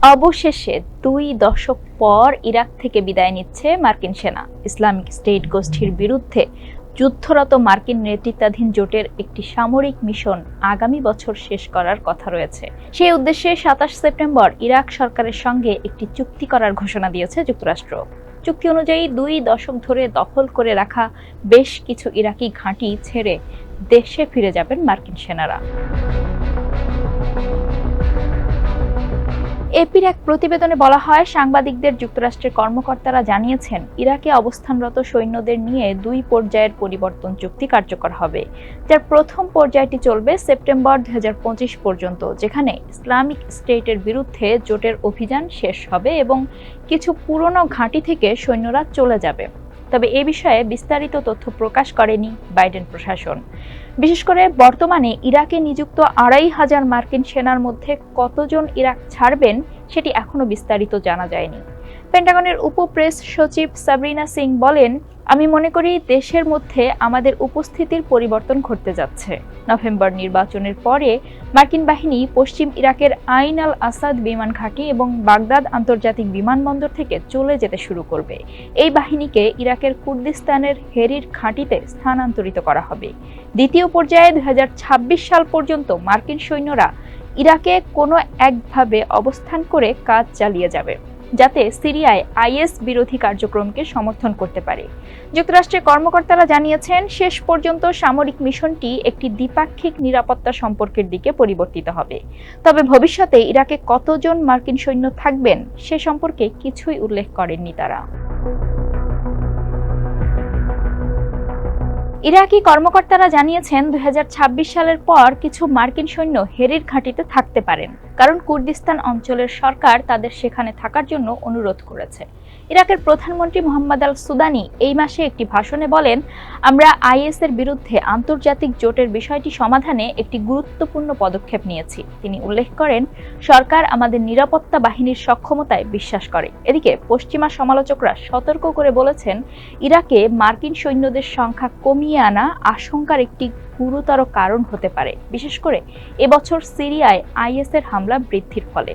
অবশেষে 2 দশক পর ইরাক থেকে বিদায় নিচ্ছে মার্কিন সেনা। ইসলামিক স্টেট গোষ্ঠীর বিরুদ্ধে যুদ্ধরত মার্কিন নেতৃত্বাধীন জোটের একটি সামরিক মিশন আগামী বছর শেষ করার কথা রয়েছে। সেই উদ্দেশ্যে 27 সেপ্টেম্বর ইরাক সরকারের সঙ্গে একটি চুক্তি করার ঘোষণা দিয়েছে যুক্তরাষ্ট্র। চুক্তি অনুযায়ী 2 দশক ধরে দখল করে রাখা বেশ কিছু ইরাকি ঘাঁটি ছেড়ে দেশে ফিরে যাবেন মার্কিন সেনারা। এপির এক প্রতিবেদনে বলা হয়, সাংবাদিকদের যুক্তরাষ্ট্রের কর্মকর্তারা জানিয়েছেন, ইরাকে অবস্থানরত সৈন্যদের নিয়ে 2 পর্যায়ের পরিবর্তন চুক্তি কার্যকর হবে, যার প্রথম পর্যায়টি চলবে সেপ্টেম্বর 2025 পর্যন্ত, যেখানে ইসলামিক স্টেটের বিরুদ্ধে জোটের অভিযান শেষ হবে এবং কিছু পুরনো ঘাঁটি থেকে সৈন্যরা চলে যাবে। তবে এ বিষয়ে বিস্তারিত তথ্য প্রকাশ করেনি বাইডেন প্রশাসন। বিশেষ করে বর্তমানে ইরাকে নিযুক্ত 2500 মার্কিন সেনার মধ্যে কতজন ইরাক ছাড়বেন সেটি এখনো বিস্তারিত জানা যায়নি। পেন্টাগনের উপপ্রেস সচিব সাবরিনা সিং বলেন, আমি মনে করি দেশের মধ্যে আমাদের উপস্থিতির পরিবর্তন ঘটতে যাচ্ছে। নভেম্বর নির্বাচনের পরে মার্কিন বাহিনী পশ্চিম ইরাকের আইন আল আসাদ বিমান ঘাঁটি এবং বাগদাদ আন্তর্জাতিক বিমানবন্দর থেকে চলে যেতে শুরু করবে। এই বাহিনীকে ইরাকের কুর্দিস্তানের হেরির ঘাঁটিতে স্থানান্তরিত করা হবে। দ্বিতীয় পর্যায়ে 2026 সাল পর্যন্ত মার্কিন সৈন্যরা ইরাকে কোনো একভাবে অবস্থান করে কাজ চালিয়ে যাবে, যাতে সিরিয়ায় আইএস বিরোধী কার্যক্রমকে সমর্থন করতে পারে। যুক্তরাষ্ট্রের কর্মকর্তারা জানিয়েছেন, শেষ পর্যন্ত সামরিক মিশনটি একটি দ্বিপাক্ষিক নিরাপত্তা সম্পর্কের দিকে পরিবর্তিত হবে। তবে ভবিষ্যতে ইরাকে কতজন মার্কিন সৈন্য থাকবেন সে সম্পর্কে কিছুই উল্লেখ করেননি তারা। ইরাকি কর্মকর্তারা জানিয়েছেন, 2026 সালের পর কিছু মার্কিন সৈন্য হেরির ঘাঁটিতে থাকতে পারেন, কারণ কুর্দিস্তান অঞ্চলের সরকার তাদের সেখানে থাকার জন্য অনুরোধ করেছে। ইরাকের প্রধানমন্ত্রী মোহাম্মদ আল সুদানি এই মাসে একটি ভাষণে বলেন, আমরা আইএস এর বিরুদ্ধে আন্তর্জাতিক জোটের বিষয়টি সমাধানে একটি গুরুত্বপূর্ণ পদক্ষেপ নিয়েছি। তিনি উল্লেখ করেন, সরকার আমাদের নিরাপত্তা বাহিনীর সক্ষমতায় বিশ্বাস করে। এদিকে পশ্চিমা সমালোচকরা সতর্ক করে বলেছেন, ইরাকে মার্কিন সৈন্যদের সংখ্যা কমিয়ে আনা আশঙ্কার একটি গুরুতর কারণ হতে পারে, বিশেষ করে এবছর সিরিয়ায় আইএস এর হামলা বৃদ্ধির ফলে।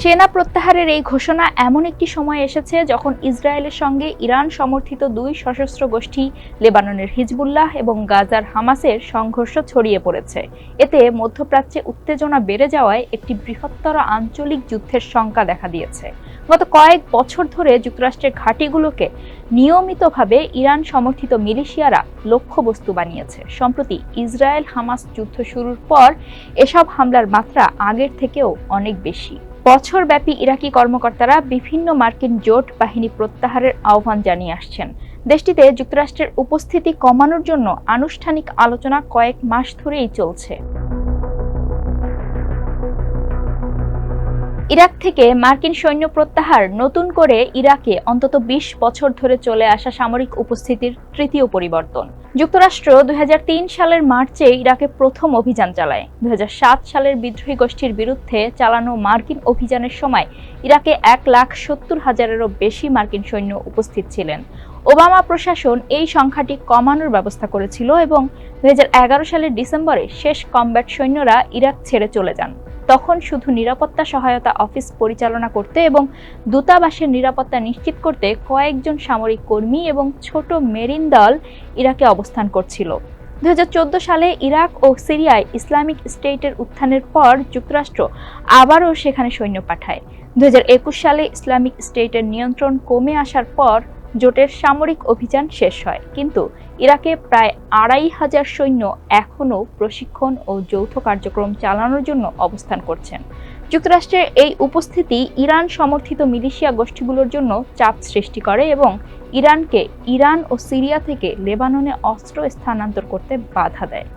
সেনা প্রত্যাহারের এই ঘোষণা এমন একটি সময় এসেছে যখন ইসরায়েলের সঙ্গে ইরান সমর্থিত 2 সশস্ত্র গোষ্ঠী লেবাননের হিজবুল্লাহ এবং গাজার হামাসের সংঘর্ষ ছড়িয়ে পড়েছে। এতে মধ্যপ্রাচ্যে উত্তেজনা বেড়ে যাওয়ায় একটি বৃহত্তর আঞ্চলিক যুদ্ধের শঙ্কা দেখা দিয়েছে। গত কয়েক বছর ধরে যুক্তরাষ্ট্রের ঘাঁটিগুলোকে নিয়মিতভাবে ইরান সমর্থিত মিলিশিয়ারা লক্ষ্যবস্তু বানিয়েছে। সম্প্রতি ইসরায়েল হামাস যুদ্ধ শুরুর পর এসব হামলার মাত্রা আগের থেকেও অনেক বেশি। বছরব্যাপী ইরাকি কর্মকর্তারা বিভিন্ন মার্কিন জোট বাহিনী প্রত্যাহারের আহ্বান জানিয়ে আসছেন। দেশটিতে যুক্তরাষ্ট্রের উপস্থিতি কমানোর জন্য আনুষ্ঠানিক আলোচনা কয়েক মাস ধরেই চলছে। ইরাক থেকে মার্কিন সৈন্য প্রত্যাহার নতুন করে ইরাকে অন্তত 20 বছর ধরে চলে আসা সামরিক উপস্থিতির তৃতীয় পরিবর্তন। যুক্তরাষ্ট্র 2003 সালের মার্চে ইরাকে প্রথম অভিযান চালায়। 2007 সালের বিদ্রোহী গোষ্ঠীর বিরুদ্ধে চালানো মার্কিন অভিযানের সময় ইরাকে 1,70,000-এরও বেশি মার্কিন সৈন্য উপস্থিত ছিলেন। ওবামা প্রশাসন এই সংখ্যাটি কমানোর ব্যবস্থা করেছিল এবং 2011 সালের ডিসেম্বরে শেষ কমব্যাট সৈন্যরা ইরাক ছেড়ে চলে যান। তখন শুধু নিরাপত্তা সহায়তা অফিস পরিচালনা করতে এবং দূতাবাসের নিরাপত্তা নিশ্চিত করতে কয়েকজন সামরিক কর্মী এবং ছোট মেরিন দল ইরাকে অবস্থান করছিল। 2014 সালে ইরাক ও সিরিয়ায় ইসলামিক স্টেটের উত্থানের পর যুক্তরাষ্ট্র আবারও সেখানে সৈন্য পাঠায়। 2021 সালে ইসলামিক স্টেটের নিয়ন্ত্রণ কমে আসার পর জোটের সামরিক অভিযান শেষ হয়, কিন্তু ইরাকে প্রায় 2500 সৈন্য এখনও প্রশিক্ষণ ও যৌথ কার্যক্রম চালানোর জন্য অবস্থান করছেন। যুক্তরাষ্ট্রের এই উপস্থিতি ইরান সমর্থিত মিলিশিয়া গোষ্ঠীগুলোর জন্য চাপ সৃষ্টি করে এবং ইরানকে ইরান ও সিরিয়া থেকে লেবাননে অস্ত্র স্থানান্তর করতে বাধা দেয়।